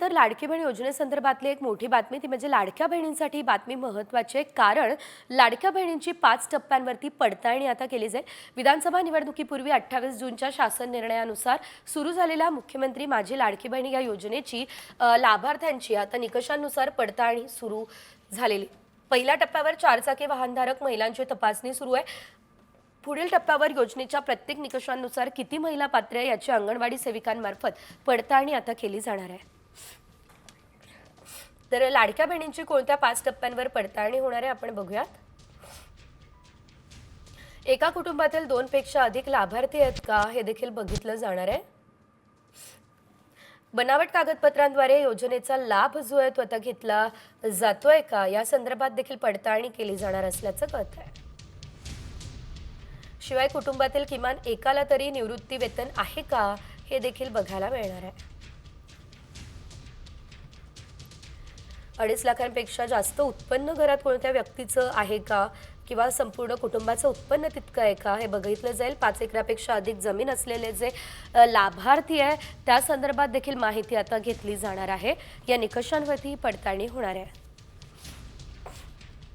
त्यानंतर लाडकी बहीण योजनेसंदर्भातली एक मोठी बातमी ती म्हणजे लाडक्या बहिणींसाठी बातमी महत्त्वाची आहे, कारण लाडक्या बहिणींची 5 टप्प्यांवरती पडताळणी आता केली जाईल। विधानसभा निवडणुकीपूर्वी 28 जूनच्या शासन निर्णयानुसार सुरू झालेल्या मुख्यमंत्री माझी लाडकी बहीण या योजनेची लाभार्थ्यांची आता निकषांनुसार पडताळणी सुरू झालेली। पहिल्या टप्प्यावर 4 चाकी वाहनधारक महिलांची तपासणी सुरू आहे। पुढील टप्प्यावर योजनेच्या प्रत्येक निकषांनुसार किती महिला पात्र आहे याची अंगणवाडी सेविकांमार्फत पडताळणी आता केली जाणार आहे। तर लाडक्या बहिणींची कोणत्या 5 टप्प्यांवर पडताळणी होणार आहे आपण बघूयात। एका कुटुंबातील 2 पेक्षा अधिक लाभार्थी आहेत का हे देखील बघितलं जाणार आहे। बनावट कागदपत्रांद्वारे योजनेचा लाभ जो आहे तो आता घेतला जातोय का या संदर्भात देखील पडताळणी केली जाणार असल्याचं कळत आहे। शिवाय कुटुंबातील किमान एकाला तरी निवृत्ती वेतन आहे का हे देखील बघायला मिळणार आहे। 2.5 लाखांपेक्षा जास्त उत्पन्न घरात कोणत्या व्यक्तीचं आहे का किंवा संपूर्ण कुटुंबाचं उत्पन्न तितकं आहे का हे बघितलं जाईल। 5 एकरापेक्षा अधिक जमीन असलेले जे लाभार्थी आहे त्या संदर्भात देखील माहिती आता घेतली जाणार आहे। या निकषांवरती पडताळणी होणार आहे।